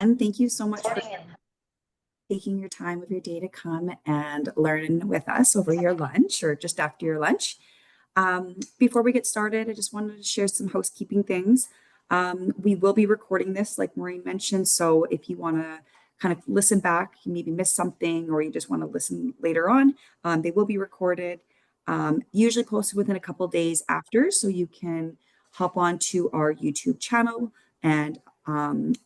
And thank you so much for taking your time of your day to come and learn with us over your lunch or just after your lunch. Before we get started, I just wanted to share some housekeeping things. We will be recording this, like Maureen mentioned. So if you want to kind of listen back, you maybe missed something, or you just want to listen later on, they will be recorded, usually posted within a couple days after. So you can hop on to our YouTube channel and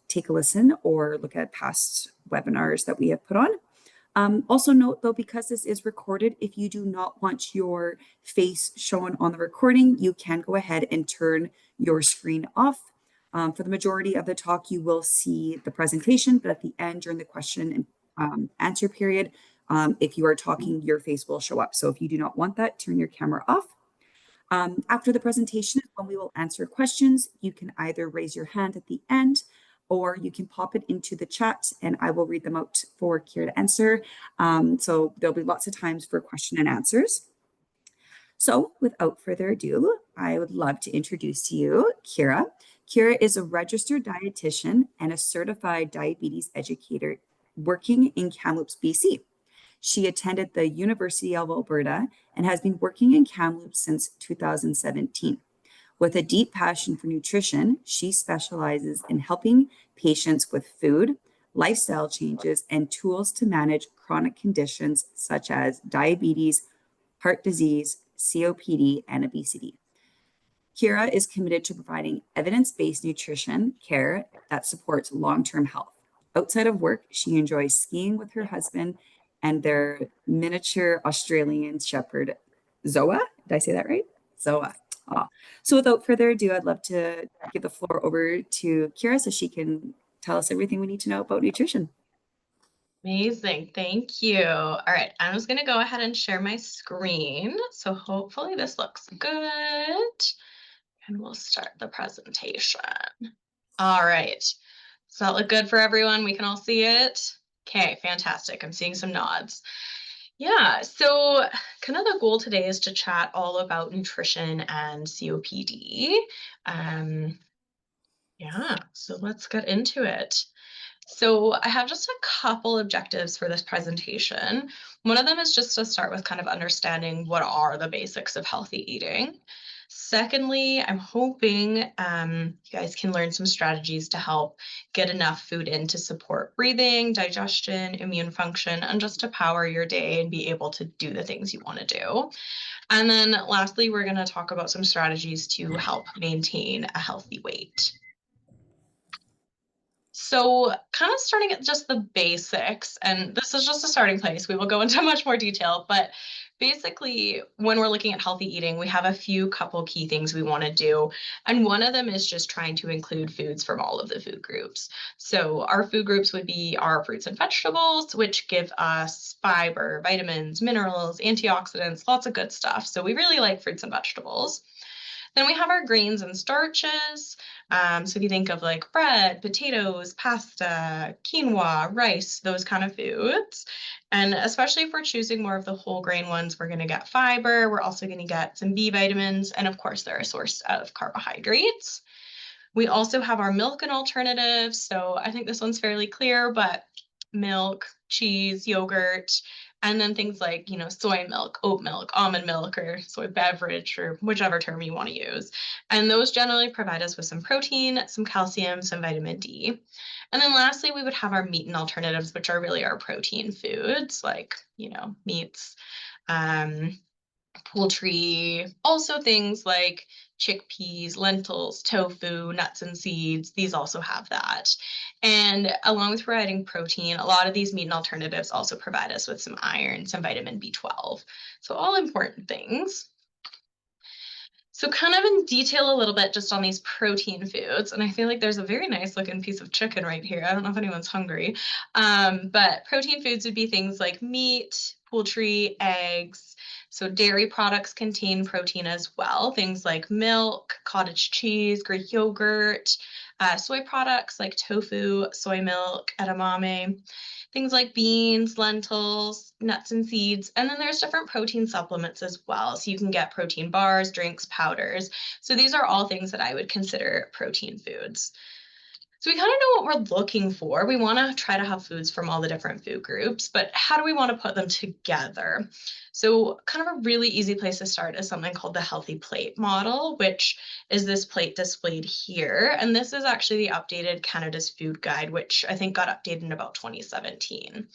take a listen or look at past webinars that we have put on. Also note though, because this is recorded, if you do not want your face shown on the recording, you can go ahead and turn your screen off. For the majority of the talk, you will see the presentation, but at the end during the question and answer period, if you are talking, your face will show up. So if you do not want that, turn your camera off. After the presentation, when we will answer questions, you can either raise your hand at the end or you can pop it into the chat and I will read them out for Kira to answer. So there'll be lots of times for question and answers. So without further ado, I would love to introduce to you Kira. Kira is a registered dietitian and a certified diabetes educator working in Kamloops, BC. She attended the University of Alberta and has been working in Kamloops since 2017. With a deep passion for nutrition, she specializes in helping patients with food, lifestyle changes, and tools to manage chronic conditions such as diabetes, heart disease, COPD, and obesity. Kira is committed to providing evidence-based nutrition care that supports long-term health. Outside of work, she enjoys skiing with her husband and their miniature Australian Shepherd, Zoa. Did I say that right? Zoa. Oh. So without further ado, I'd love to give the floor over to Kira so she can tell us everything we need to know about nutrition. Amazing. Thank you. All right. I'm just going to go ahead and share my screen. So hopefully this looks good. And we'll start the presentation. All right. Does that look good for everyone? We can all see it? Okay, fantastic. I'm seeing some nods. Yeah, so kind of the goal today is to chat all about nutrition and COPD. Yeah, so let's get into it. So I have just a couple objectives for this presentation. One of them is just to start with kind of understanding what are the basics of healthy eating. Secondly, I'm hoping you guys can learn some strategies to help get enough food in to support breathing, digestion, immune function, and just to power your day and be able to do the things you want to do. And then lastly, we're going to talk about some strategies to help maintain a healthy weight. So kind of starting at just the basics, and this is just a starting place. We will go into much more detail, but basically when we're looking at healthy eating, we have a few couple key things we want to do. And one of them is just trying to include foods from all of the food groups. So our food groups would be our fruits and vegetables, which give us fiber, vitamins, minerals, antioxidants, lots of good stuff. So we really like fruits and vegetables. Then we have our grains and starches. So if you think of like bread, potatoes, pasta, quinoa, rice, those kind of foods. And especially if we're choosing more of the whole grain ones, we're going to get fiber. We're also going to get some B vitamins. And of course, they're a source of carbohydrates. We also have our milk and alternatives. So I think this one's fairly clear, but milk, cheese, yogurt, and then things like, soy milk, oat milk, almond milk, or soy beverage, or whichever term you want to use. And those generally provide us with some protein, some calcium, some vitamin D. And then lastly, we would have our meat and alternatives, which are really our protein foods, like, meats, poultry, also things like chickpeas, lentils, tofu, nuts and seeds. These also have that. And along with providing protein, a lot of these meat and alternatives also provide us with some iron, some vitamin B12. So all important things. So kind of in detail a little bit just on these protein foods, and I feel like there's a very nice looking piece of chicken right here. I don't know if anyone's hungry, but protein foods would be things like meat, poultry, eggs. So dairy products contain protein as well, things like milk, cottage cheese, Greek yogurt, soy products like tofu, soy milk, edamame, things like beans, lentils, nuts and seeds. And then there's different protein supplements as well. So you can get protein bars, drinks, powders. So these are all things that I would consider protein foods. So we kind of know what we're looking for. We want to try to have foods from all the different food groups, but how do we want to put them together? So, kind of a really easy place to start is something called the healthy plate model, which is this plate displayed here. And this is actually the updated Canada's Food Guide, which I think got updated in about 2017.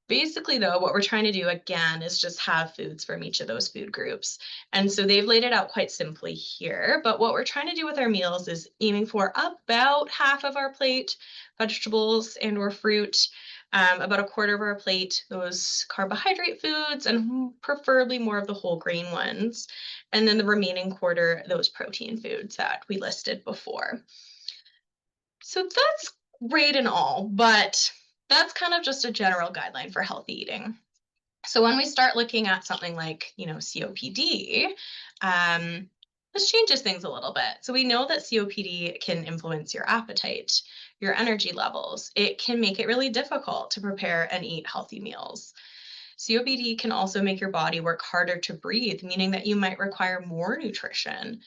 Basically, though, what we're trying to do again is just have foods from each of those food groups. And so they've laid it out quite simply here. But what we're trying to do with our meals is aiming for about half of our plate, vegetables and or fruit, about a quarter of our plate, those carbohydrate foods, and preferably more of the whole grain ones. And then the remaining quarter, those protein foods that we listed before. So that's great and all, but that's kind of just a general guideline for healthy eating. So when we start looking at something like, COPD, this changes things a little bit. So we know that COPD can influence your appetite, your energy levels. It can make it really difficult to prepare and eat healthy meals. COPD can also make your body work harder to breathe, meaning that you might require more nutrition.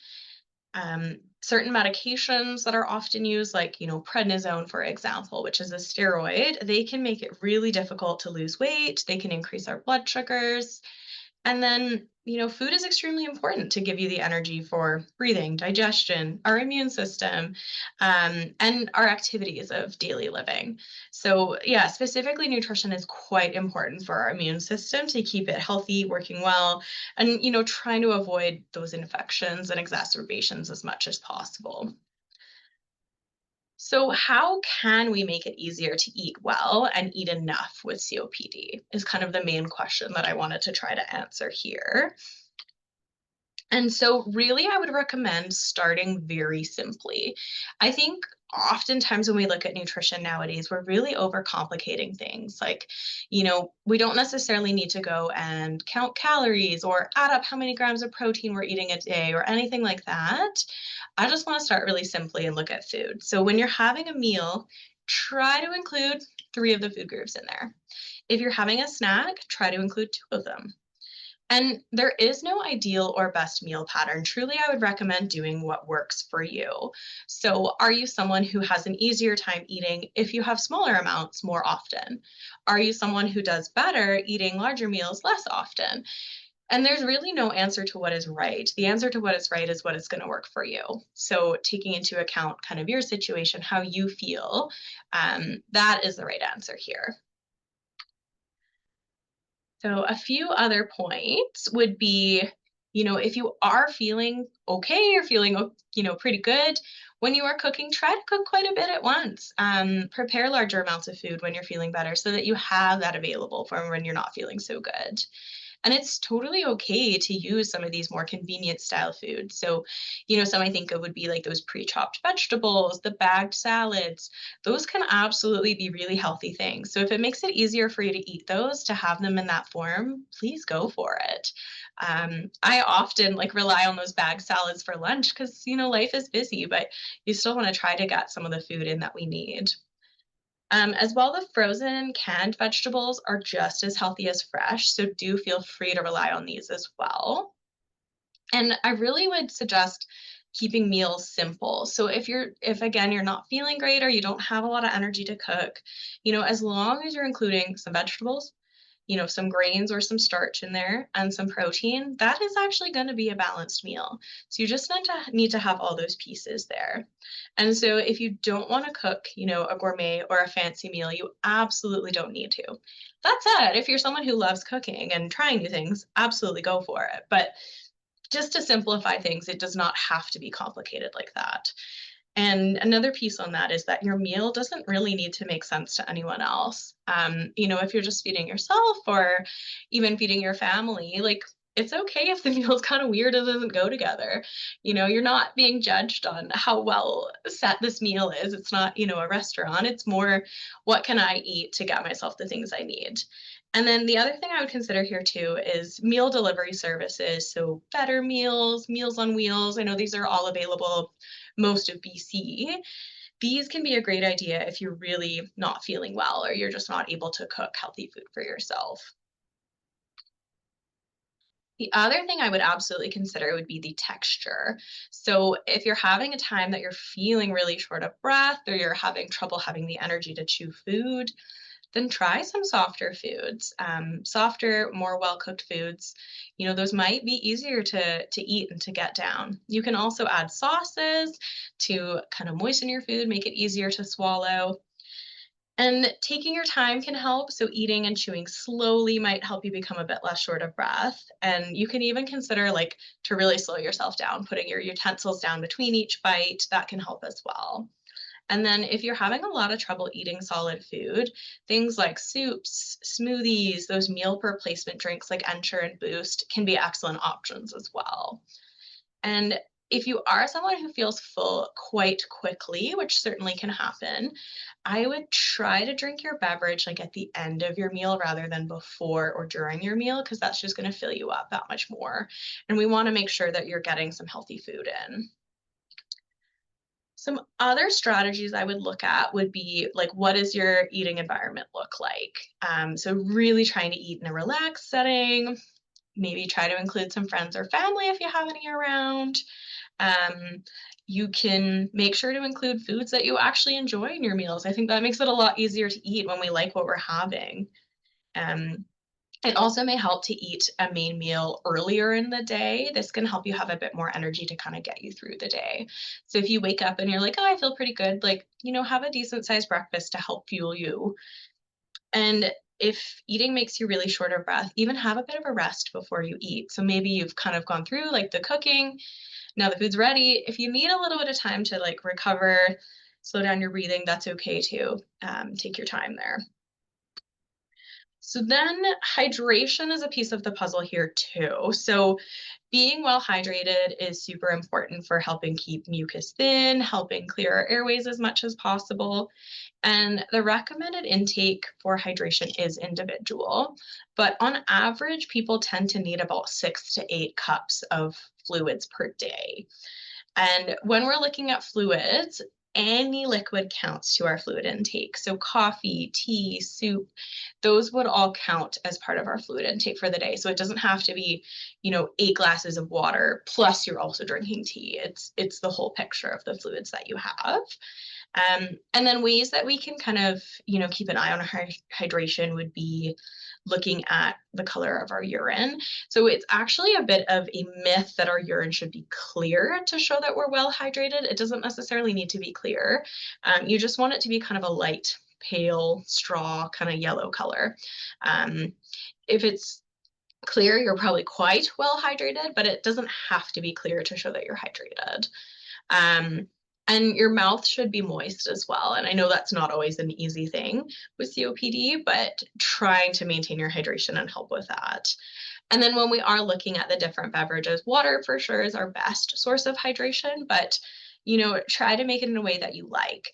Certain medications that are often used, like, prednisone, for example, which is a steroid, they can make it really difficult to lose weight. They can increase our blood sugars. And then, food is extremely important to give you the energy for breathing, digestion, our immune system, and our activities of daily living. So, yeah, specifically, nutrition is quite important for our immune system to keep it healthy, working well, and, trying to avoid those infections and exacerbations as much as possible. So, how can we make it easier to eat well and eat enough with COPD? Is kind of the main question that I wanted to try to answer here. And so, really, I would recommend starting very simply. I think oftentimes when we look at nutrition nowadays, we're really overcomplicating things. Like, we don't necessarily need to go and count calories or add up how many grams of protein we're eating a day or anything like that. I just want to start really simply and look at food. So, when you're having a meal, try to include three of the food groups in there. If you're having a snack, try to include two of them. And there is no ideal or best meal pattern. Truly, I would recommend doing what works for you. So, are you someone who has an easier time eating if you have smaller amounts more often? Are you someone who does better eating larger meals less often? And there's really no answer to what is right. The answer to what is right is what is going to work for you. So, taking into account kind of your situation, how you feel, that is the right answer here. So a few other points would be, if you are feeling okay or feeling, pretty good when you are cooking, try to cook quite a bit at once. Prepare larger amounts of food when you're feeling better so that you have that available for when you're not feeling so good. And it's totally okay to use some of these more convenient style foods. So, some I think of would be like those pre-chopped vegetables, the bagged salads. Those can absolutely be really healthy things. So if it makes it easier for you to eat those, to have them in that form, please go for it. I often like rely on those bag salads for lunch because, life is busy, but you still want to try to get some of the food in that we need. As well, the frozen canned vegetables are just as healthy as fresh, so do feel free to rely on these as well. And I really would suggest keeping meals simple. So if again you're not feeling great or you don't have a lot of energy to cook, as long as you're including some vegetables, some grains or some starch in there and some protein, that is actually going to be a balanced meal. So you just need to have all those pieces there. And so if you don't want to cook, a gourmet or a fancy meal, you absolutely don't need to. That said, if you're someone who loves cooking and trying new things, absolutely go for it. But just to simplify things, it does not have to be complicated like that. And another piece on that is that your meal doesn't really need to make sense to anyone else. If you're just feeding yourself or even feeding your family, like it's okay if the meal's kind of weird and doesn't go together. You're not being judged on how well set this meal is. It's not, a restaurant. It's more, what can I eat to get myself the things I need? And then the other thing I would consider here too is meal delivery services. So Better Meals, Meals on Wheels. I know these are all available most of BC. These can be a great idea if you're really not feeling well or you're just not able to cook healthy food for yourself. The other thing I would absolutely consider would be the texture. So if you're having a time that you're feeling really short of breath or you're having trouble having the energy to chew food, then try some softer foods, softer, more well-cooked foods. Those might be easier to eat and to get down. You can also add sauces to kind of moisten your food, make it easier to swallow. And taking your time can help. So, eating and chewing slowly might help you become a bit less short of breath. And you can even consider, like, to really slow yourself down, putting your utensils down between each bite. That can help as well. And then, if you're having a lot of trouble eating solid food, things like soups, smoothies, those meal replacement drinks like Ensure and Boost can be excellent options as well. And if you are someone who feels full quite quickly, which certainly can happen, I would try to drink your beverage like at the end of your meal rather than before or during your meal, because that's just going to fill you up that much more. And we want to make sure that you're getting some healthy food in. Some other strategies I would look at would be like, what does your eating environment look like? So, really trying to eat in a relaxed setting, maybe try to include some friends or family if you have any around. Um, you can make sure to include foods that you actually enjoy in your meals. I think that makes it a lot easier to eat when we like what we're having. Um, it also may help to eat a main meal earlier in the day. This can help you have a bit more energy to kind of get you through the day. So if you wake up and you're like, oh, I feel pretty good, like, have a decent sized breakfast to help fuel you. And if eating makes you really short of breath, even have a bit of a rest before you eat. So maybe you've kind of gone through like the cooking, now the food's ready. If you need a little bit of time to like recover, slow down your breathing, that's okay too. Take your time there. So then hydration is a piece of the puzzle here too. So being well hydrated is super important for helping keep mucus thin, helping clear our airways as much as possible. And the recommended intake for hydration is individual, but on average, people tend to need about 6 to 8 cups of fluids per day. And when we're looking at fluids, any liquid counts to our fluid intake. So coffee, tea, soup, those would all count as part of our fluid intake for the day. So it doesn't have to be, 8 glasses of water plus you're also drinking tea. It's the whole picture of the fluids that you have. And then ways that we can kind of, keep an eye on our hydration would be looking at the color of our urine. So it's actually a bit of a myth that our urine should be clear to show that we're well hydrated. It doesn't necessarily need to be clear. You just want it to be kind of a light, pale, straw, kind of yellow color. If it's clear, you're probably quite well hydrated, but it doesn't have to be clear to show that you're hydrated. Um, and your mouth should be moist as well. And I know that's not always an easy thing with COPD, but trying to maintain your hydration and help with that. And then when we are looking at the different beverages, water for sure is our best source of hydration, but try to make it in a way that you like.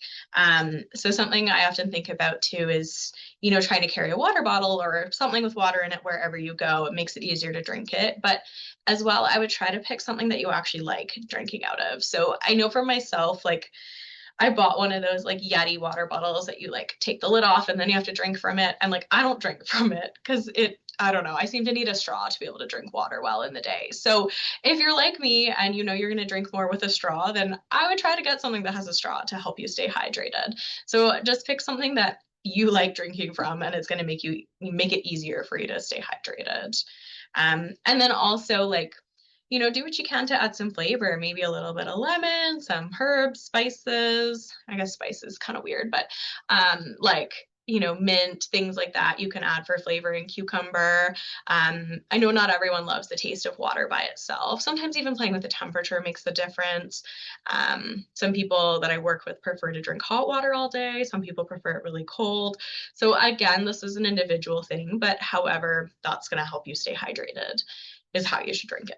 So something I often think about too is, trying to carry a water bottle or something with water in it wherever you go. It makes it easier to drink it. But as well, I would try to pick something that you actually like drinking out of. So I know for myself, like I bought one of those like Yeti water bottles that you like take the lid off and then you have to drink from it. And like I don't drink from it because I don't know, I seem to need a straw to be able to drink water well in the day. So if you're like me and you're going to drink more with a straw, then I would try to get something that has a straw to help you stay hydrated. So just pick something that you like drinking from and it's going to make it easier for you to stay hydrated. And then also like do what you can to add some flavor, maybe a little bit of lemon, some herbs, spices. I guess spices kind of weird, but like, mint, things like that you can add for flavoring cucumber. I know not everyone loves the taste of water by itself. Sometimes even playing with the temperature makes the difference. Some people that I work with prefer to drink hot water all day. Some people prefer it really cold. So again, this is an individual thing, but however that's going to help you stay hydrated is how you should drink it.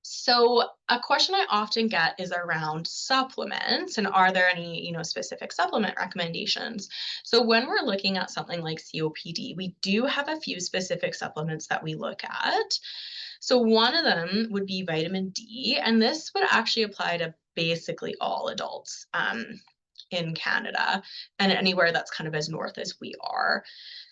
So a question I often get is around supplements and are there any, specific supplement recommendations? So when we're looking at something like COPD, we do have a few specific supplements that we look at. So one of them would be vitamin D, and this would actually apply to basically all adults. in Canada and anywhere that's kind of as north as we are.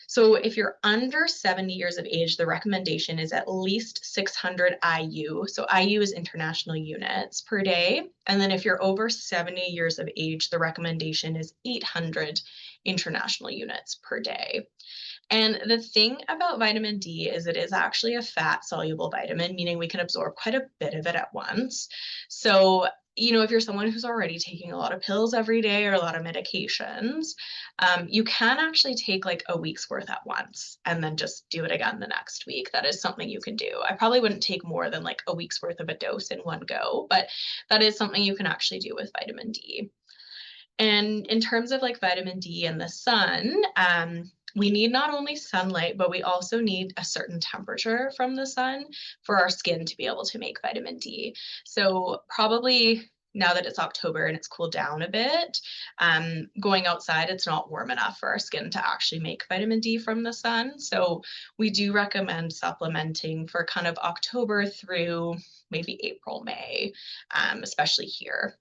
So if you're under 70 years of age, the recommendation is at least 600 IU. So IU is international units per day. And then if you're over 70 years of age, the recommendation is 800 international units per day. And the thing about vitamin D is it is actually a fat soluble vitamin, meaning we can absorb quite a bit of it at once. So, if you're someone who's already taking a lot of pills every day or a lot of medications, you can actually take like a week's worth at once and then just do it again the next week. That is something you can do. I probably wouldn't take more than like a week's worth of a dose in one go, but that is something you can actually do with vitamin D. And in terms of like vitamin D and the sun, we need not only sunlight, but we also need a certain temperature from the sun for our skin to be able to make vitamin D. So probably now that it's October and it's cooled down a bit, going outside, it's not warm enough for our skin to actually make vitamin D from the sun. So we do recommend supplementing for kind of October through maybe April, May, especially here.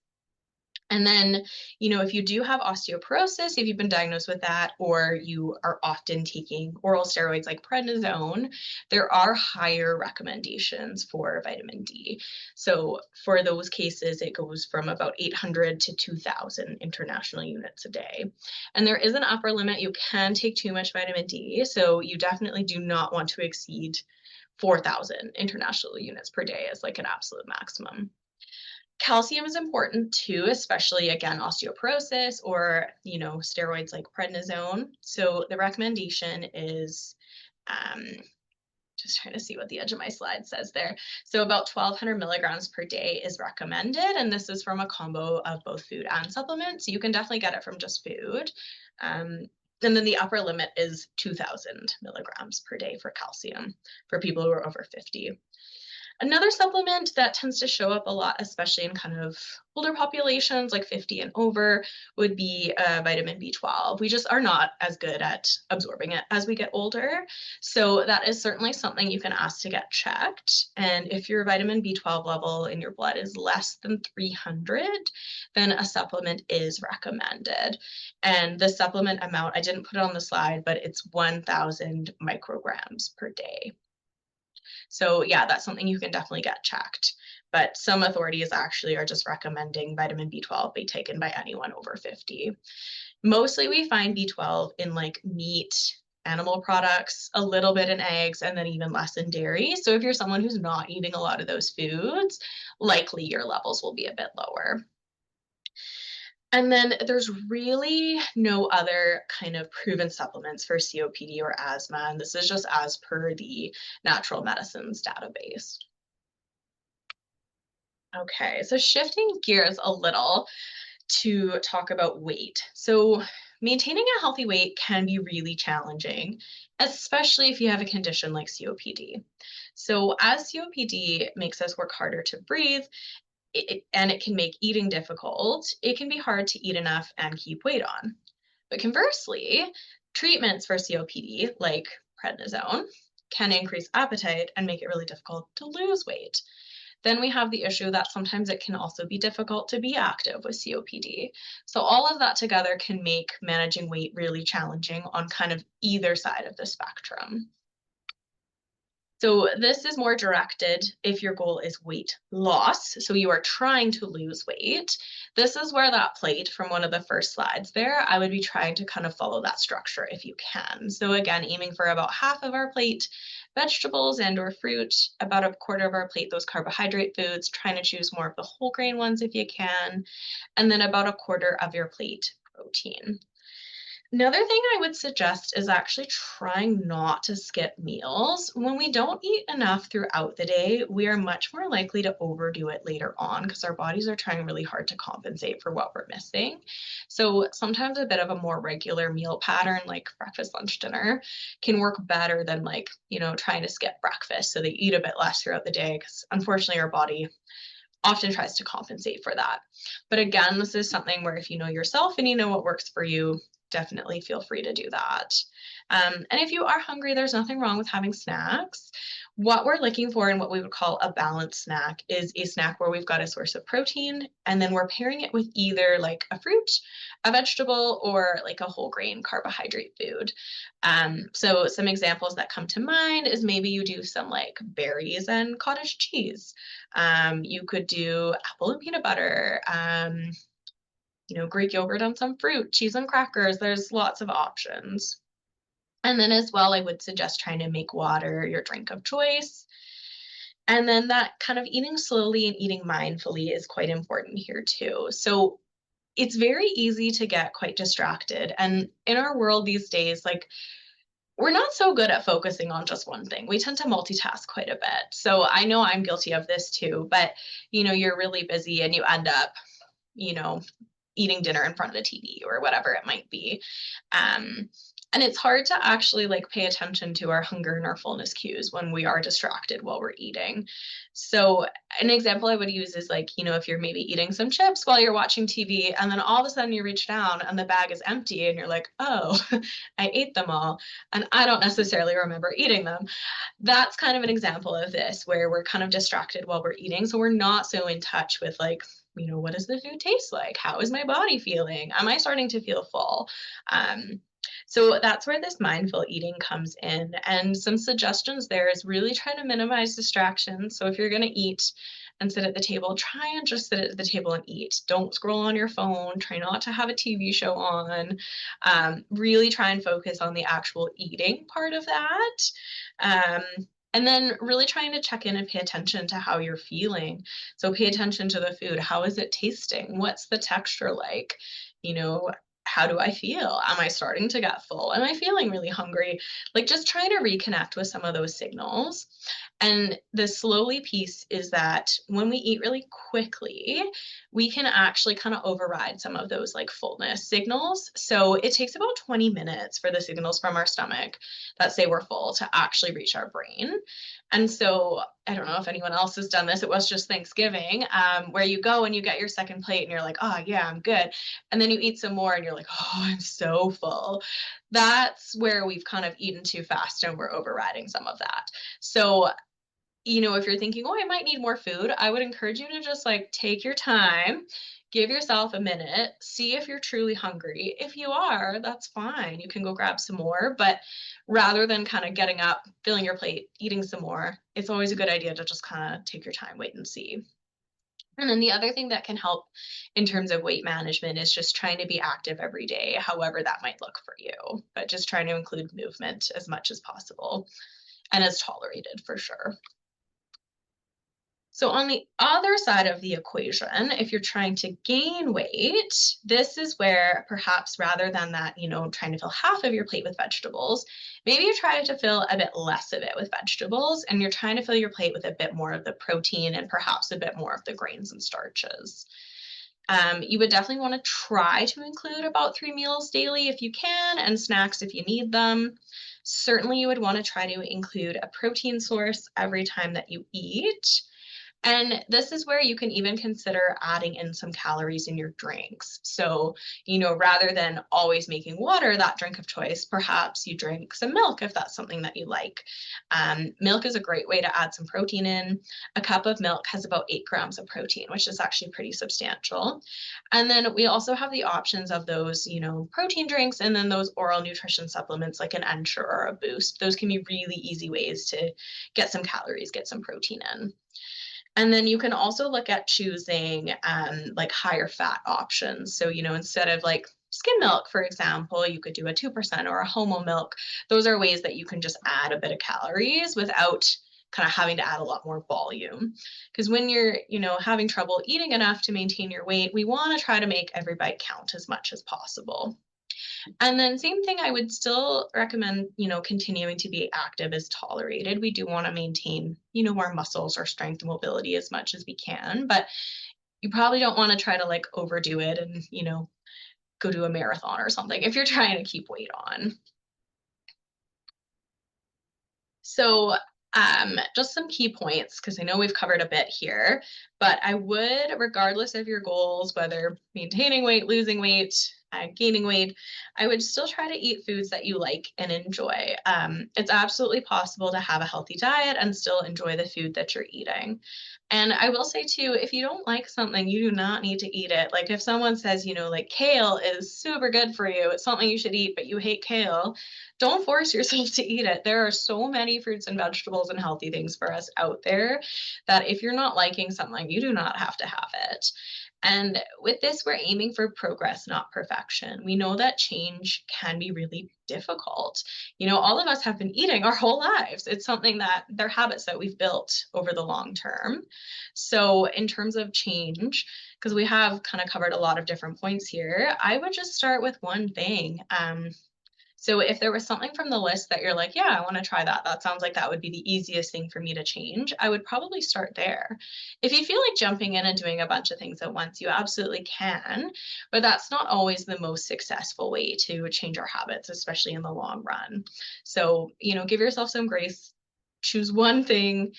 And then, if you do have osteoporosis, if you've been diagnosed with that, or you are often taking oral steroids like prednisone, there are higher recommendations for vitamin D. So for those cases, it goes from about 800 to 2,000 international units a day. And there is an upper limit. You can take too much vitamin D, so you definitely do not want to exceed 4,000 international units per day as like an absolute maximum. Calcium is important too, especially again, osteoporosis or, steroids like prednisone. So the recommendation is, just trying to see what the edge of my slide says there. So about 1,200 milligrams per day is recommended. And this is from a combo of both food and supplements. So you can definitely get it from just food. And then the upper limit is 2,000 milligrams per day for calcium for people who are over 50. Another supplement that tends to show up a lot, especially in kind of older populations like 50 and over, would be vitamin B12. We just are not as good at absorbing it as we get older. So that is certainly something you can ask to get checked. And if your vitamin B12 level in your blood is less than 300, then a supplement is recommended. And the supplement amount, I didn't put it on the slide, but it's 1,000 micrograms per day. So yeah, that's something you can definitely get checked. But some authorities actually are just recommending vitamin B12 be taken by anyone over 50. Mostly we find B12 in like meat, animal products, a little bit in eggs, and then even less in dairy. So if you're someone who's not eating a lot of those foods, likely your levels will be a bit lower. And then there's really no other kind of proven supplements for COPD or asthma. And this is just as per the natural medicines database. Okay, so shifting gears a little to talk about weight. So maintaining a healthy weight can be really challenging, especially if you have a condition like COPD. So as COPD makes us work harder to breathe, and it can make eating difficult, it can be hard to eat enough and keep weight on. But conversely, treatments for COPD, like prednisone, can increase appetite and make it really difficult to lose weight. Then we have the issue that sometimes it can also be difficult to be active with COPD. So all of that together can make managing weight really challenging on kind of either side of the spectrum. So this is more directed if your goal is weight loss. So you are trying to lose weight. This is where that plate from one of the first slides there, I would be trying to kind of follow that structure if you can. So again, aiming for about half of our plate, vegetables and or fruit, about a quarter of our plate, those carbohydrate foods, trying to choose more of the whole grain ones if you can, and then about a quarter of your plate protein. Another thing I would suggest is actually trying not to skip meals. When we don't eat enough throughout the day, we are much more likely to overdo it later on because our bodies are trying really hard to compensate for what we're missing. So sometimes a bit of a more regular meal pattern, like breakfast, lunch, dinner, can work better than trying to skip breakfast so they eat a bit less throughout the day because unfortunately our body often tries to compensate for that. But again, this is something where if you know yourself and you know what works for you, definitely feel free to do that. And if you are hungry, there's nothing wrong with having snacks. What we're looking for in what we would call a balanced snack is a snack where we've got a source of protein, and then we're pairing it with either like a fruit, a vegetable, or like a whole grain carbohydrate food. So some examples that come to mind is maybe you do some like berries and cottage cheese. You could do apple and peanut butter, Greek yogurt on some fruit, cheese and crackers. There's lots of options. And then as well, I would suggest trying to make water your drink of choice. And then that kind of eating slowly and eating mindfully is quite important here too. So it's very easy to get quite distracted. And in our world these days, like we're not so good at focusing on just one thing. We tend to multitask quite a bit. So I know I'm guilty of this too, but you're really busy and you end up, you know, eating dinner in front of the TV or whatever it might be. Um, and it's hard to actually like pay attention to our hunger and our fullness cues when we are distracted while we're eating. So an example I would use is like, if you're maybe eating some chips while you're watching TV and then all of a sudden you reach down and the bag is empty and you're like, oh, I ate them all. And I don't necessarily remember eating them. That's kind of an example of this where we're kind of distracted while we're eating. So we're not so in touch with like, what does the food taste like? How is my body feeling? Am I starting to feel full? So that's where this mindful eating comes in. And some suggestions there is really trying to minimize distractions. So if you're going to eat and sit at the table, try and just sit at the table and eat. Don't scroll on your phone. Try not to have a TV show on. Really try and focus on the actual eating part of that. And then really trying to check in and pay attention to how you're feeling. So pay attention to the food. How is it tasting? What's the texture like? How do I feel? Am I starting to get full? Am I feeling really hungry? Like just trying to reconnect with some of those signals. And the slowly piece is that when we eat really quickly, we can actually kind of override some of those like fullness signals. So it takes about 20 minutes for the signals from our stomach that say we're full to actually reach our brain. And so I don't know if anyone else has done this. It was just Thanksgiving, where you go and you get your second plate and you're like, oh, yeah, I'm good. And then you eat some more and you're like, oh, I'm so full. That's where we've kind of eaten too fast and we're overriding some of that. So, if you're thinking, oh, I might need more food, I would encourage you to just like take your time, give yourself a minute, see if you're truly hungry. If you are, that's fine. You can go grab some more. But rather than kind of getting up, filling your plate, eating some more, it's always a good idea to just kind of take your time, wait and see. And then the other thing that can help in terms of weight management is just trying to be active every day, however that might look for you, but just trying to include movement as much as possible and as tolerated for sure. So on the other side of the equation, if you're trying to gain weight, this is where perhaps rather than that, trying to fill half of your plate with vegetables, maybe you try to fill a bit less of it with vegetables and you're trying to fill your plate with a bit more of the protein and perhaps a bit more of the grains and starches. You would definitely want to try to include about 3 meals daily if you can, and snacks if you need them. Certainly, you would want to try to include a protein source every time that you eat. And this is where you can even consider adding in some calories in your drinks. So, rather than always making water that drink of choice, perhaps you drink some milk if that's something that you like. Milk is a great way to add some protein in. A cup of milk has about 8 grams of protein, which is actually pretty substantial. And then we also have the options of those, protein drinks and then those oral nutrition supplements like an Ensure or a Boost. Those can be really easy ways to get some calories, get some protein in. And then you can also look at choosing like higher fat options. So, instead of like skim milk, for example, you could do a 2% or a homo milk. Those are ways that you can just add a bit of calories without kind of having to add a lot more volume. Because when you're, having trouble eating enough to maintain your weight, we want to try to make every bite count as much as possible. And then same thing, I would still recommend, continuing to be active as tolerated. We do want to maintain, our muscles, our strength and mobility as much as we can, but you probably don't want to try to like overdo it and, go do a marathon or something if you're trying to keep weight on. So just some key points, because I know we've covered a bit here, but I would, regardless of your goals, whether maintaining weight, losing weight, gaining weight, I would still try to eat foods that you like and enjoy. It's absolutely possible to have a healthy diet and still enjoy the food that you're eating. And I will say too, if you don't like something, you do not need to eat it. Like if someone says, like kale is super good for you, it's something you should eat, but you hate kale, don't force yourself to eat it. There are so many fruits and vegetables and healthy things for us out there that if you're not liking something, you do not have to have it. And with this, we're aiming for progress, not perfection. We know that change can be really difficult. All of us have been eating our whole lives. It's something that they're habits that we've built over the long term. So, in terms of change, because we have kind of covered a lot of different points here, I would just start with one thing. So if there was something from the list that you're like, yeah, I want to try that. That sounds like that would be the easiest thing for me to change. I would probably start there. If you feel like jumping in and doing a bunch of things at once, you absolutely can, but that's not always the most successful way to change our habits, especially in the long run. So, give yourself some grace, choose one thing,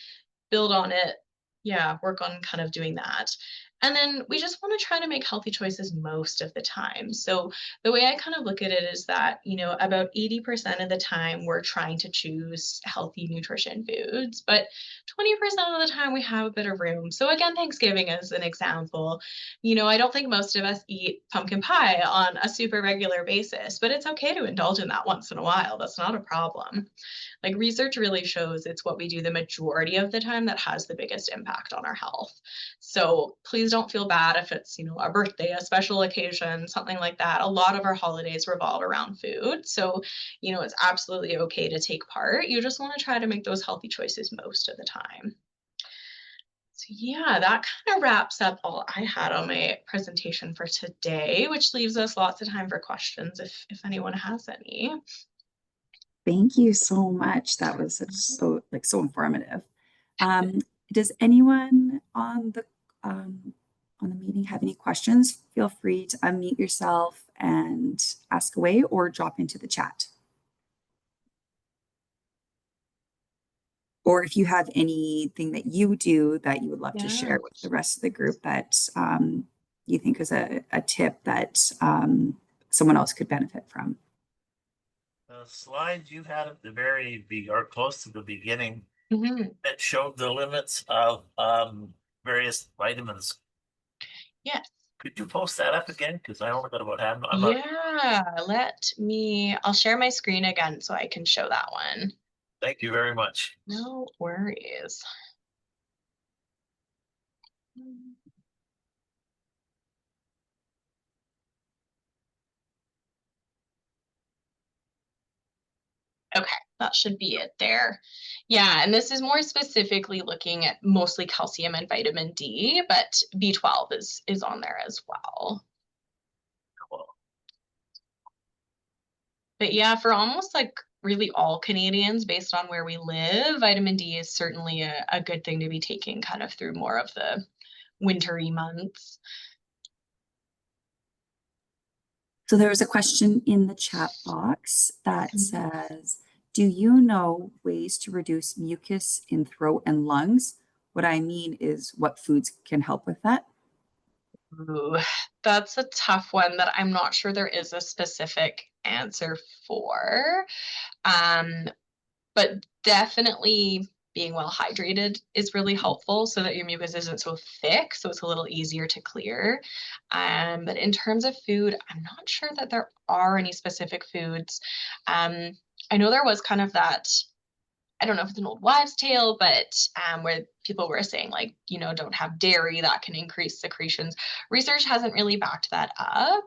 build on it. Yeah, work on kind of doing that. And then we just want to try to make healthy choices most of the time. So the way I kind of look at it is that, about 80% of the time we're trying to choose healthy nutrition foods, but 20% of the time we have a bit of room. So again, Thanksgiving is an example. I don't think most of us eat pumpkin pie on a super regular basis, but it's okay to indulge in that once in a while. That's not a problem. Like research really shows it's what we do the majority of the time that has the biggest impact on our health. So please don't feel bad if it's, a birthday, a special occasion, something like that. A lot of our holidays revolve around food. So, it's absolutely okay to take part. You just want to try to make those healthy choices most of the time. So yeah, that kind of wraps up all I had on my presentation for today, which leaves us lots of time for questions if anyone has any. Thank you so much. That was so informative. Um, does anyone on the meeting have any questions? Feel free to unmute yourself and ask away or drop into the chat. Or if you have anything that you do that you would love to Yeah. share with the rest of the group that you think is a tip that someone else could benefit from. The slides you had at the very or close to the beginning Mhm. that showed the limits of various vitamins. Yes. Could you post that up again? Because I only got about half. Yeah, I'll share my screen again so I can show that one. Thank you very much. No worries. Okay, that should be it there. Yeah, and this is more specifically looking at mostly calcium and vitamin D, but B12 is on there as well. Cool. But yeah, for almost like really all Canadians based on where we live, vitamin D is certainly a good thing to be taking kind of through more of the wintry months. So there was a question in the chat box that says, do you know ways to reduce mucus in throat and lungs? What I mean is what foods can help with that? Ooh, that's a tough one that I'm not sure there is a specific answer for. But definitely being well hydrated is really helpful so that your mucus isn't so thick, so it's a little easier to clear. But in terms of food, I'm not sure that there are any specific foods. I know there was kind of that, I don't know if it's an old wives' tale, but where people were saying like, don't have dairy, that can increase secretions. Research hasn't really backed that up.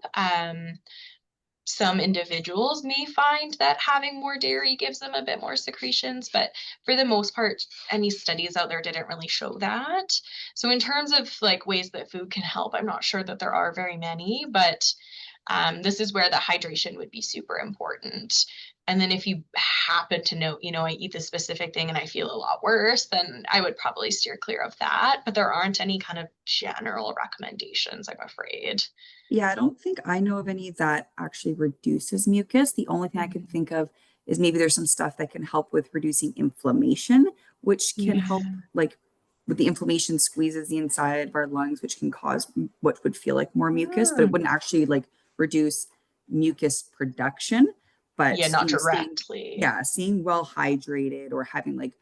Some individuals may find that having more dairy gives them a bit more secretions, but for the most part, any studies out there didn't really show that. So in terms of like ways that food can help, I'm not sure that there are very many, but this is where the hydration would be super important. And then if you happen to know, I eat this specific thing and I feel a lot worse, then I would probably steer clear of that. But there aren't any kind of general recommendations, I'm afraid. Yeah, I don't think I know of any that actually reduces mucus. The only thing I can think of is maybe there's some stuff that can help with reducing inflammation, which can help like with the inflammation squeezes the inside of our lungs, which can cause what would feel like more mucus, but it wouldn't actually like reduce mucus production, but Yeah, not staying, directly. staying well hydrated or having like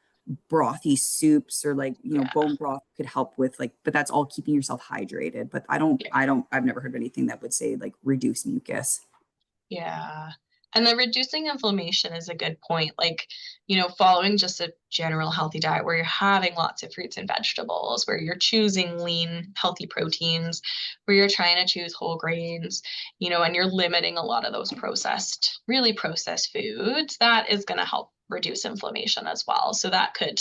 brothy soups or like, Yeah. bone broth could help with like, but that's all keeping yourself hydrated. But I've never heard anything that would say like reduce mucus. Yeah. And the reducing inflammation is a good point. Like, following just a general healthy diet where you're having lots of fruits and vegetables, where you're choosing lean, healthy proteins, where you're trying to choose whole grains, and you're limiting a lot of those really processed foods, that is going to help reduce inflammation as well. So that could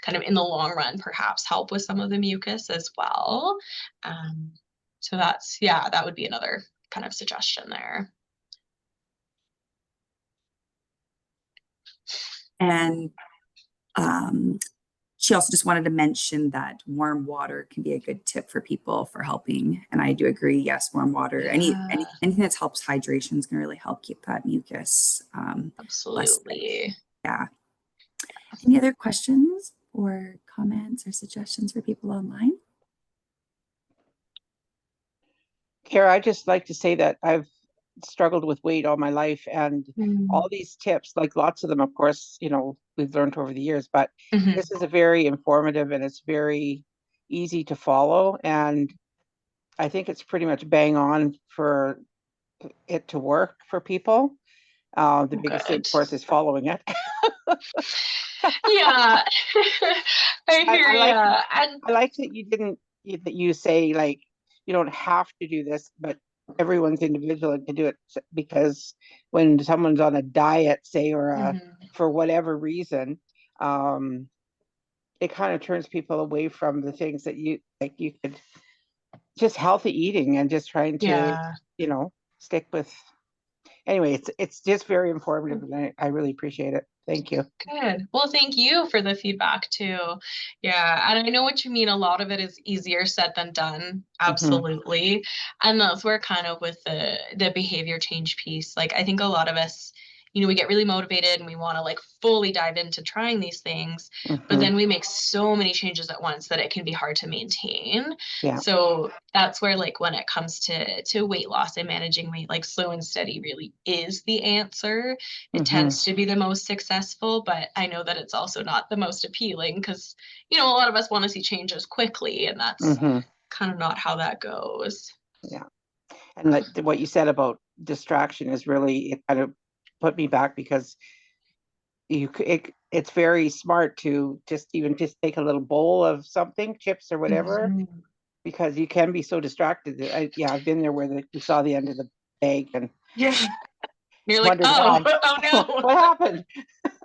kind of in the long run perhaps help with some of the mucus as well. So that would be another kind of suggestion there. And she also just wanted to mention that warm water can be a good tip for people for helping. And I do agree. Yes, warm water, Yeah, anything that helps hydration is going to really help keep that mucus less thick. absolutely. Yeah. Any other questions or comments or suggestions for people online? Kara, I just like to say that I've struggled with weight all my life, and all these tips, like lots of them, of course, we've learned over the years, but this is a very informative and it's very easy to follow. And I think it's pretty much bang on for it to work for people. The biggest thing, Good. of course, is following it. Yeah, I hear ya. And I like that that you say like you don't have to do this, but everyone's individual and can do it, because when someone's on a diet, say, or for whatever reason, it kind of turns people away from the things that you could just healthy eating and just trying to yeah. stick with. Anyway, it's just very informative, and I really appreciate it. Thank you. Good. Well, thank you for the feedback too. Yeah, and I know what you mean. A lot of it is easier said than done. Absolutely. And that's where kind of with the behavior change piece, like I think a lot of us, we get really motivated and we want to like fully dive into trying these things, but then we make so many changes at once that it can be hard to maintain. Yeah. So that's where like when it comes to weight loss and managing weight, like slow and steady really is the answer. It tends to be the most successful, but I know that it's also not the most appealing because, a lot of us want to see changes quickly, and that's kind of not how that goes. Yeah. And like what you said about distraction is really, it kind of put me back, because it's very smart to just take a little bowl of something, chips or whatever, because you can be so distracted. I've been there where you saw the end of the bag and you're like, wondered oh no, what happened.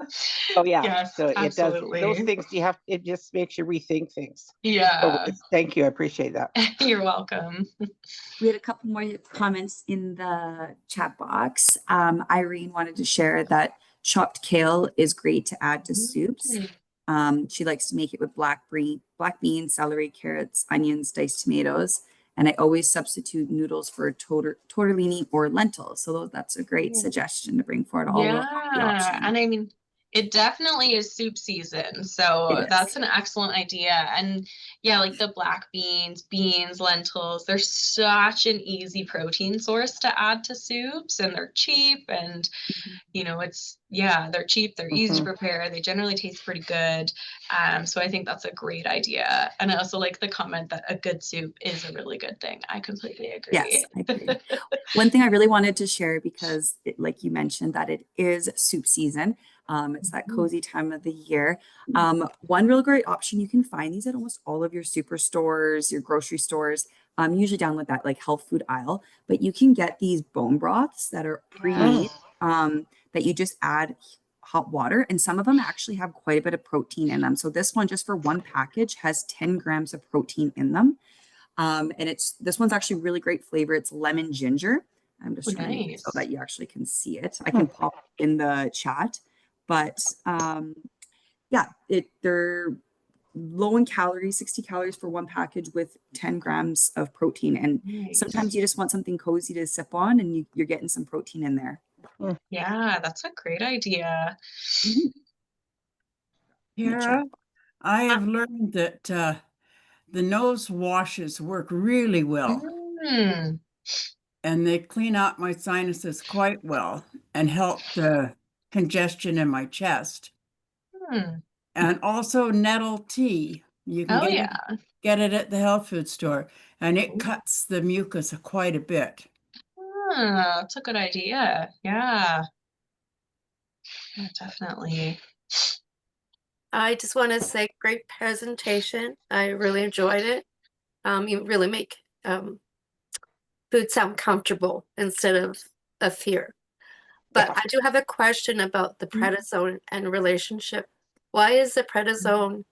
So yeah, yes, so absolutely. it does those things. It just makes you rethink things. Yeah. So thank you, I appreciate that. You're welcome. We had a couple more comments in the chat box. Irene wanted to share that chopped kale is great to add to soups. She likes to make it with black beans, celery, carrots, onions, diced tomatoes. And I always substitute noodles for tortellini or lentils. So that's a great suggestion to bring forward all the options. And I mean, it definitely is soup season. So that's an excellent idea. And yeah, like the black beans, lentils, they're such an easy protein source to add to soups, and they're cheap, and they're cheap, they're easy to prepare, they generally taste pretty good. So I think that's a great idea. And I also like the comment that a good soup is a really good thing. I completely agree. Yes, I agree. One thing I really wanted to share, because like you mentioned that it is soup season. It's that cozy time of the year. One real great option, you can find these at almost all of your superstores, your grocery stores, usually down with that like health food aisle, but you can get these bone broths that are pre-made, that you just add hot water, and some of them actually have quite a bit of protein in them. So this one, just for one package, has 10 grams of protein in them. And this one's actually really great flavor. It's lemon ginger. I'm just trying to make it so that you actually can see it. I can pop in the chat, but they're low in calories, 60 calories for one package with 10 grams of protein. And sometimes you just want something cozy to sip on, and you're getting some protein in there. Yeah, that's a great idea. Kara, I have learned that the nose washes work really well. and they clean out my sinuses quite well and help the congestion in my chest. Hmm. And also nettle tea. You can Oh yeah. get it at the health food store, and it Ooh. cuts the mucus quite a bit. That's a good idea. Yeah. Yeah, definitely. I just want to say great presentation. I really enjoyed it. You really make food sound comfortable instead of a fear. But Yeah. I do have a question about the prednisone and relationship. Why is the prednisone,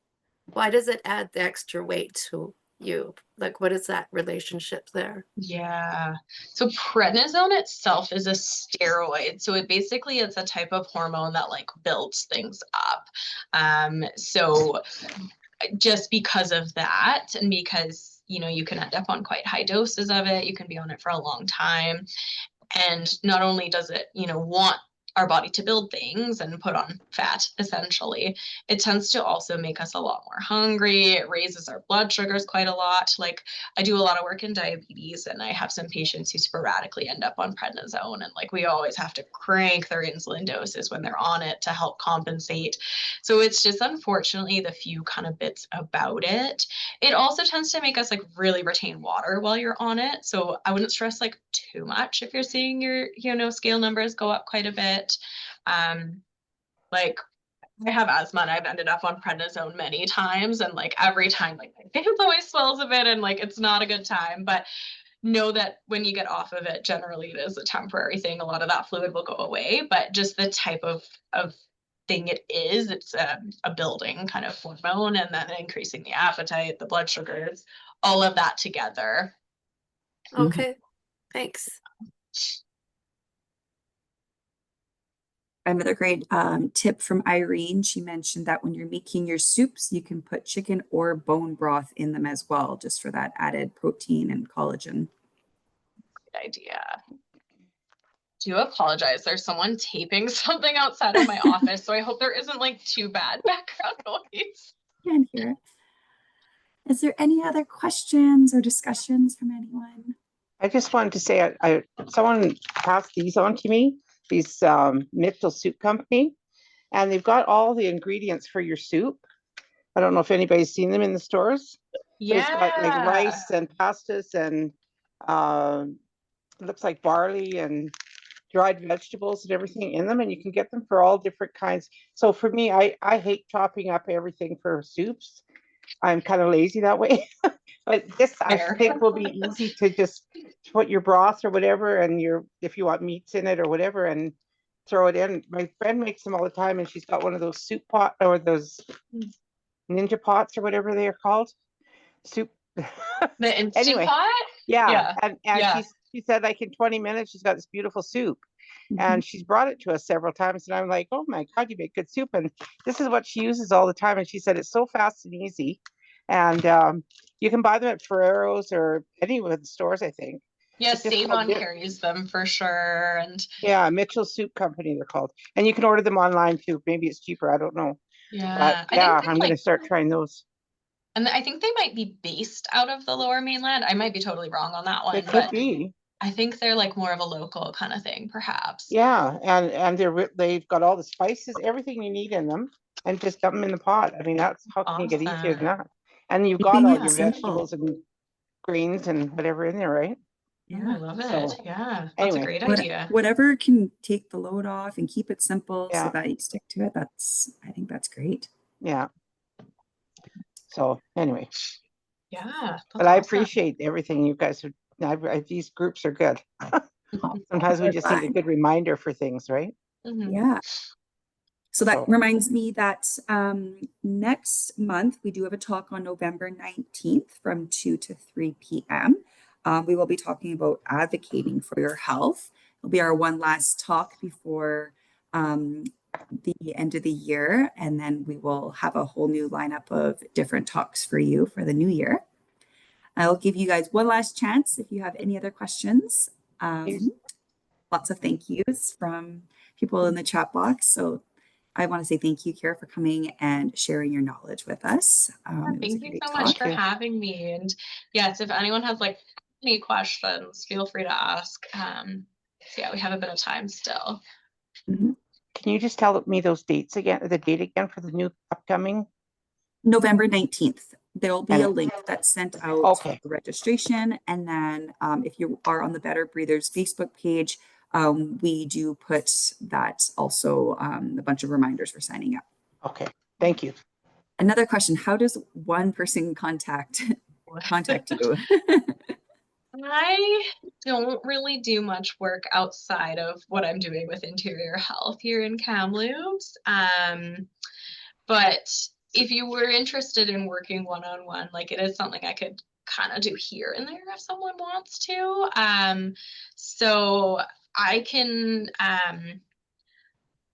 why does it add the extra weight to you? Like, what is that relationship there? Yeah. So prednisone itself is a steroid. So it basically it's a type of hormone that like builds things up. So just because of that, and because you can end up on quite high doses of it, you can be on it for a long time. And not only does it, want our body to build things and put on fat, essentially, it tends to also make us a lot more hungry. It raises our blood sugars quite a lot. Like I do a lot of work in diabetes, and I have some patients who sporadically end up on prednisone, and like we always have to crank their insulin doses when they're on it to help compensate. So it's just unfortunately the few kind of bits about it. It also tends to make us like really retain water while you're on it. So I wouldn't stress like too much if you're seeing your, scale numbers go up quite a bit. Like I have asthma and I've ended up on prednisone many times, and like every time like my face always swells a bit and like it's not a good time. But know that when you get off of it, generally it is a temporary thing. A lot of that fluid will go away, but just the type of thing it is, it's a building kind of hormone, and then increasing the appetite, the blood sugars, all of that together. Okay, thanks. Another great tip from Irene. She mentioned that when you're making your soups, you can put chicken or bone broth in them as well, just for that added protein and collagen. Good idea. Do apologize. There's someone taping something outside of my office, so I hope there isn't like too bad background noise. Can't hear it. Is there any other questions or discussions from anyone? I just wanted to say, someone passed these on to me, these Mitchell Soup Company, and they've got all the ingredients for your soup. I don't know if anybody's seen them in the stores. But it's got like rice and pastas and it looks like barley and dried vegetables and everything in them, and you can get them for all different kinds. So for me, I hate chopping up everything for soups. I'm kind of lazy that way. But this I think will be easy to just put your broth or whatever, and if you want meats in it or whatever, and throw it in. My friend makes them all the time, and she's got one of those soup pot or those ninja pots or whatever they are called. Soup. The Instant Anyway, Pot? yeah. And she said like in 20 minutes she's got this beautiful soup. And she's brought it to us several times, and I'm like, oh my God, you make good soup. And this is what she uses all the time. And she said it's so fast and easy. And you can buy them at Ferrero's or any of the stores, I think. Yeah, Save-On carries them for sure. And yeah, Mitchell Soup Company they're called. And you can order them online too. Maybe it's cheaper, I don't know. Yeah, but yeah, I'm going to start trying those. And I think they might be based out of the Lower Mainland. I might be totally wrong on that one. It could be. I think they're like more of a local kind of thing, perhaps. Yeah, and they've got all the spices, everything you need in them, and just dump them in the pot. I mean, that's how can you get easier than that? And you've got all your vegetables and greens and whatever in there, right? Yeah, I love it. Yeah, that's a great idea. Whatever can take the load off and keep it simple so that you stick to it. I think that's great. Yeah. So anyway. Yeah. But I appreciate everything you guys are. These groups are good. Sometimes we just need a good reminder for things, right? Yeah. So that reminds me that next month we do have a talk on November 19th from 2 to 3 p.m. We will be talking about advocating for your health. It'll be our one last talk before the end of the year, and then we will have a whole new lineup of different talks for you for the new year. I'll give you guys one last chance if you have any other questions. Lots of thank yous from people in the chat box. So I want to say thank you, Kara, for coming and sharing your knowledge with us. Thank you so much for having me. And yes, if anyone has like any questions, feel free to ask. So yeah, we have a bit of time still. Mhm. Can you just tell me those dates again, the date again for the new upcoming? November 19th. There'll be a And- link that's sent out Okay. for registration. And then if you are on the Better Breathers Facebook page, we do put that also a bunch of reminders for signing up. Okay, thank you. Another question, how does one person contact you? I don't really do much work outside of what I'm doing with interior health here in Kamloops. But if you were interested in working one-on-one, like it is something I could kind of do here and there if someone wants to. So I can,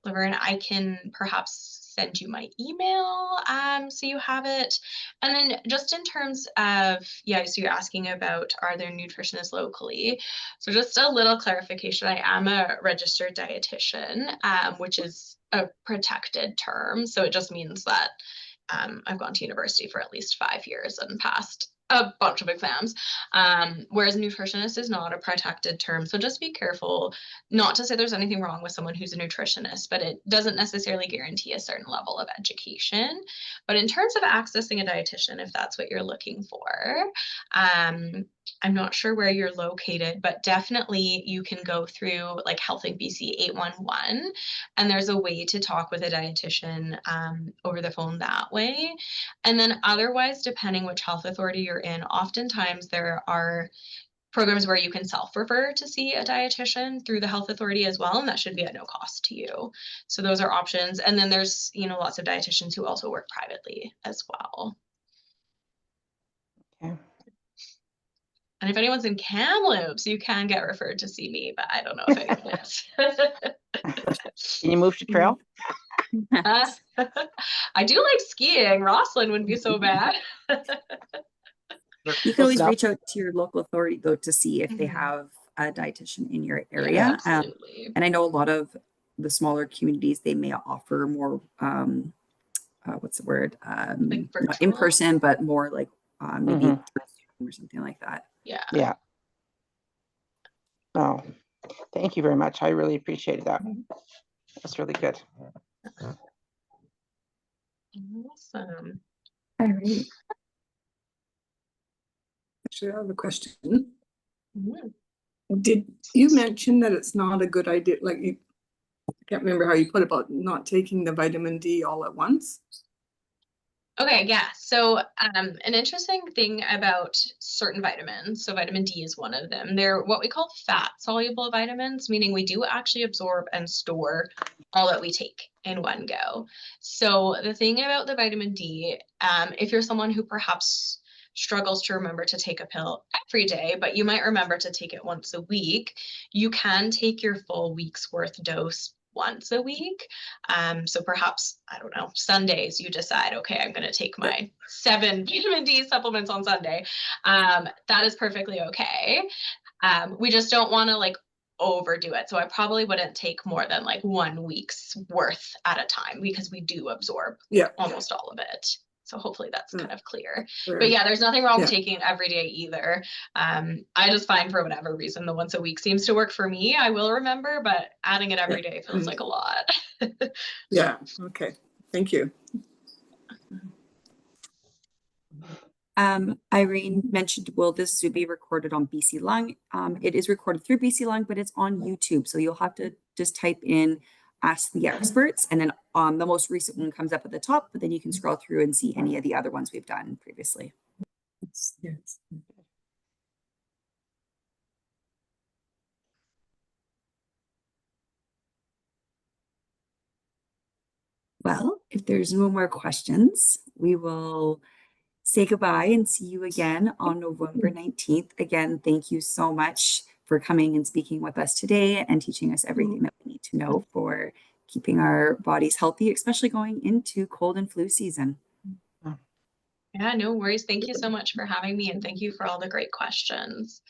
Laverne, I can perhaps send you my email so you have it. And then just in terms of, yeah, so you're asking about are there nutritionists locally? So just a little clarification, I am a registered dietitian, which is a protected term. So it just means that I've gone to university for at least 5 years and passed a bunch of exams, whereas nutritionist is not a protected term. So just be careful, not to say there's anything wrong with someone who's a nutritionist, but it doesn't necessarily guarantee a certain level of education. But in terms of accessing a dietitian, if that's what you're looking for, I'm not sure where you're located, but definitely you can go through like Healthing BC 811, and there's a way to talk with a dietitian over the phone that way. And then otherwise, depending which health authority you're in, oftentimes there are programs where you can self-refer to see a dietitian through the health authority as well, and that should be at no cost to you. So those are options. And then there's, lots of dietitians who also work privately as well. Okay. And if anyone's in Kamloops, you can get referred to see me, but I don't know if anyone is. Can you move to trail? I do like skiing. Rosslyn wouldn't be so bad. You can always Enough. reach out to your local authority though to see if they Mhm. have a dietitian in your Yeah, area. absolutely. And I know a lot of the smaller communities, they may offer more, what's the word? Like Not in virtual? person, but more like maybe Mhm. through Zoom or something like that. Yeah. Yeah. Oh, thank you very much. I really appreciate that. That's really good. Awesome. All right. Actually, I have a question. Mhm. Did you mention that it's not a good idea, like I can't remember how you put it, about not taking the vitamin D all at once? Okay, yeah. So an interesting thing about certain vitamins, so vitamin D is one of them. They're what we call fat soluble vitamins, meaning we do actually absorb and store all that we take in one go. So the thing about the vitamin D, if you're someone who perhaps struggles to remember to take a pill every day, but you might remember to take it once a week, you can take your full week's worth dose once a week. So perhaps, I don't know, Sundays you decide, okay, I'm going to take my 7 vitamin D supplements on Sunday. That is perfectly okay. We just don't want to like overdo it. So I probably wouldn't take more than like 1 week's worth at a time because we do absorb almost all of it. So hopefully that's kind of clear. But yeah, there's nothing wrong with taking it every day either. I just find for whatever reason, the once a week seems to work for me. I will remember, but adding it every day feels like a lot. Yeah, okay. Thank you. Irene mentioned, will this Zoom be recorded on BC Lung? It is recorded through BC Lung, but it's on YouTube. So you'll have to just type in Ask the Experts, and then the most recent one comes up at the top, but then you can scroll through and see any of the other ones we've done previously. Yes. Well, if there's no more questions, we will say goodbye and see you again on November 19th. Again, thank you so much for coming and speaking with us today and teaching us everything that we need to know for keeping our bodies healthy, especially going into cold and flu season. Yeah, no worries. Thank you so much for having me, and thank you for all the great questions.